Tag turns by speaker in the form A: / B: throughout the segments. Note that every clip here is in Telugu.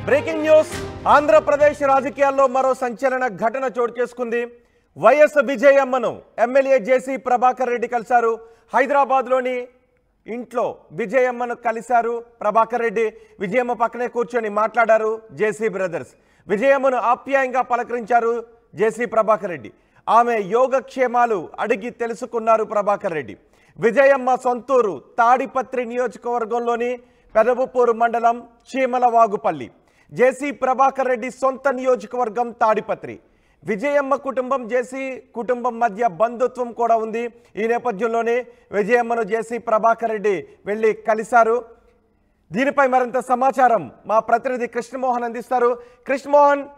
A: బ్రేకింగ్ న్యూస్ ఆంధ్రప్రదేశ్ రాజకీయాల్లో మరో సంచలన ఘటన చోటు చేసుకుంది. వైఎస్ విజయమ్మను ఎమ్మెల్యే జేసీ ప్రభాకర్ రెడ్డి కలిశారు. హైదరాబాద్లోని ఇంట్లో విజయమ్మను కలిశారు ప్రభాకర్ రెడ్డి. విజయమ్మ పక్కనే కూర్చొని మాట్లాడారు జేసీ బ్రదర్స్. విజయమ్మను ఆప్యాయంగా పలకరించారు జేసీ ప్రభాకర్ రెడ్డి. ఆమె యోగక్షేమాలు అడిగి తెలుసుకున్నారు ప్రభాకర్ రెడ్డి. విజయమ్మ సొంతూరు తాడిపత్రి నియోజకవర్గంలోని పెదవుపూరు మండలం చీమలవాగుపల్లి. జేసీ ప్రభాకర్ రెడ్డి సొంత నియోజకవర్గం తాడిపత్రి. విజయమ్మ కుటుంబం జేసీ కుటుంబం మధ్య బంధుత్వం కూడా ఉంది. ఈ నేపథ్యంలోనే విజయమ్మను జేసీ ప్రభాకర్ రెడ్డి వెళ్ళి కలిశారు. దీనిపై మరింత సమాచారం మా ప్రతినిధి కృష్ణమోహన్ అందిస్తారు. కృష్ణమోహన్,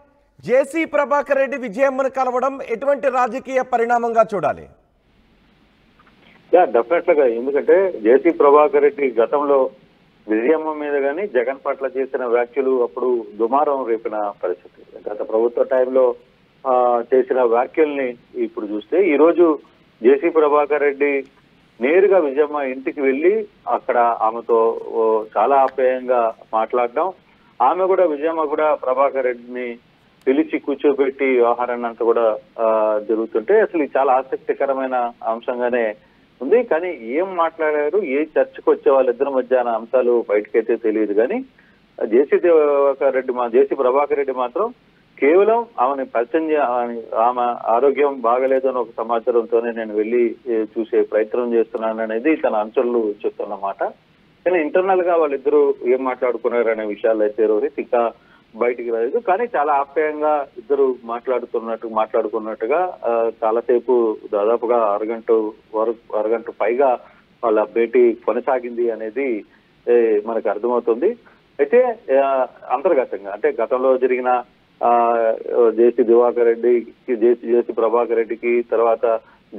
A: జేసీ ప్రభాకర్ రెడ్డి విజయమ్మను కలవడం ఎటువంటి రాజకీయ పరిణామంగా చూడాలి?
B: డెఫినెట్ గా, ఎందుకంటే జేసీ ప్రభాకర్ రెడ్డి గతంలో విజయమ్మ మీద కానీ జగన్ పట్ల చేసిన వ్యాఖ్యలు అప్పుడు దుమారం రేపిన పరిస్థితి. గత ప్రభుత్వ టైంలో చేసిన వ్యాఖ్యల్ని ఇప్పుడు చూస్తే ఈ రోజు జేసీ ప్రభాకర్ రెడ్డి నేరుగా విజయమ్మ ఇంటికి వెళ్లి అక్కడ ఆమెతో చాలా ఆప్యాయంగా మాట్లాడడం, ఆమె కూడా విజయమ్మ కూడా ప్రభాకర్ రెడ్డిని పిలిచి కూర్చోబెట్టి వ్యవహారాన్ని అంతా కూడా జరుగుతుంటే అసలు చాలా ఆసక్తికరమైన అంశంగానే ఉంది. కానీ ఏం మాట్లాడారు, ఏ చర్చకు వచ్చే వాళ్ళిద్దరి మధ్య అనే అంశాలు బయటకైతే తెలియదు. కానీ జేసీ ప్రభాకర్ రెడ్డి మాత్రం కేవలం ఆమెని పరిచయం, ఆమె ఆరోగ్యం బాగలేదు అని ఒక సమాచారంతోనే నేను వెళ్ళి చూసే ప్రయత్నం చేస్తున్నాను అనేది తన అంచనలు చెప్తున్నమాట. కానీ ఇంటర్నల్ గా వాళ్ళిద్దరూ ఏం మాట్లాడుకున్నారు అనే విషయాలు అయితే రోహిత్ ఇంకా బయటికి రాలేదు. కానీ చాలా ఆప్యాయంగా ఇద్దరు మాట్లాడుకున్నట్టుగా చాలాసేపు, దాదాపుగా అరగంట పైగా వాళ్ళ భేటీ కొనసాగింది అనేది మనకు అర్థమవుతుంది. అయితే అంతర్గతంగా అంటే గతంలో జరిగిన జేసీ ప్రభాకర్ రెడ్డికి తర్వాత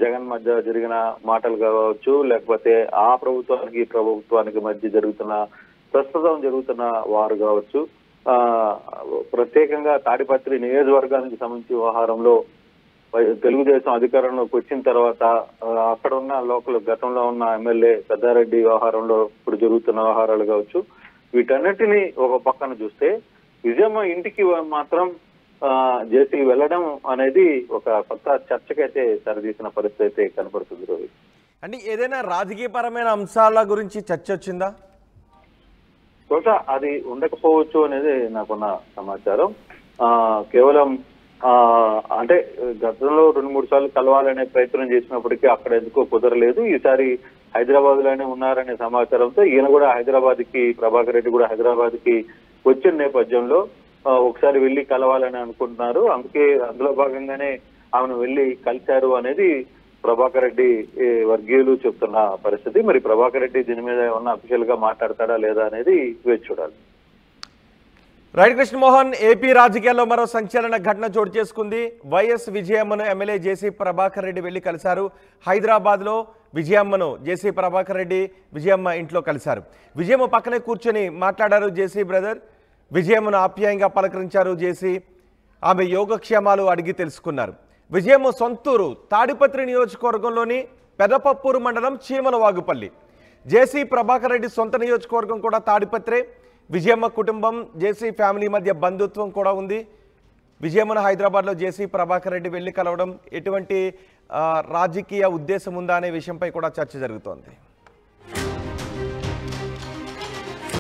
B: జగన్ మధ్య జరిగిన మాటలు కావచ్చు, లేకపోతే ఆ ప్రభుత్వానికి ఈ ప్రభుత్వానికి మధ్య ప్రస్తుతం జరుగుతున్న వారు కావచ్చు, ప్రత్యేకంగా తాడిపత్రి నియోజకవర్గానికి సంబంధించి వ్యవహారంలో తెలుగుదేశం అధికారంలోకి వచ్చిన తర్వాత అక్కడ ఉన్న లోకల్ గతంలో ఉన్న ఎమ్మెల్యే పెద్దారెడ్డి వ్యవహారంలో ఇప్పుడు జరుగుతున్న వ్యవహారాలు కావచ్చు, వీటన్నిటిని ఒక పక్కన చూస్తే విజయమ్మ ఇంటికి మాత్రం జేసీ వెళ్ళడం అనేది ఒక కొత్త చర్చకైతే తెరదీసిన పరిస్థితి అయితే కనపడుతుంది రోహిత్.
A: అంటే ఏదైనా రాజకీయపరమైన అంశాల గురించి చర్చ వచ్చిందా?
B: బహుశా అది ఉండకపోవచ్చు అనేది నాకున్న సమాచారం. కేవలం అంటే గతంలో 2-3 సార్లు కలవాలనే ప్రయత్నం చేసినప్పటికీ అక్కడ ఎందుకో కుదరలేదు. ఈసారి హైదరాబాద్ లోనే ఉన్నారనే సమాచారంతో ఈయన కూడా ప్రభాకర్ రెడ్డి కూడా హైదరాబాద్ కి వచ్చిన నేపథ్యంలో ఒకసారి వెళ్లి కలవాలని అనుకుంటున్నారు. అందులో భాగంగానే ఆమెను వెళ్లి కలిశారు అనేది ప్రభాకర్ రెడ్డి వర్గీయులు చెప్తున్న పరిస్థితి. మరి ప్రభాకర్ రెడ్డి దీని మీద ఏమన్నా అఫీషియల్ గా మాట్లాడతాడా లేదా అనేది వేచి చూడాలి.
A: రైట్ కృష్ణమోహన్, ఏపీ రాజకీయాల్లో మరో సంచలన ఘటన చోటు చేసుకుంది. వైఎస్ విజయమ్మను ఎమ్మెల్యే జేసీ ప్రభాకర్ రెడ్డి వెళ్లి కలిశారు. హైదరాబాద్ లో విజయమ్మను జేసీ ప్రభాకర్ రెడ్డి విజయమ్మ ఇంట్లో కలిశారు. విజయమ్మ పక్కనే కూర్చొని మాట్లాడారు జేసీ బ్రదర్. విజయమ్మను ఆప్యాయంగా పలకరించారు జేసీ. ఆమె యోగక్షేమాలు అడిగి తెలుసుకున్నారు. విజయమ్మ సొంతూరు తాడిపత్రి నియోజకవర్గంలోని పెదపప్పూరు మండలం చీమలవాగుపల్లి. జేసీ ప్రభాకర్ రెడ్డి సొంత నియోజకవర్గం కూడా తాడిపత్రే. విజయమ్మ కుటుంబం జేసీ ఫ్యామిలీ మధ్య బంధుత్వం కూడా ఉంది. విజయమ్మను హైదరాబాద్లో జేసీ ప్రభాకర్ రెడ్డి వెళ్ళి కలవడం ఎటువంటి రాజకీయ ఉద్దేశం ఉందా అనే విషయంపై కూడా చర్చ జరుగుతోంది.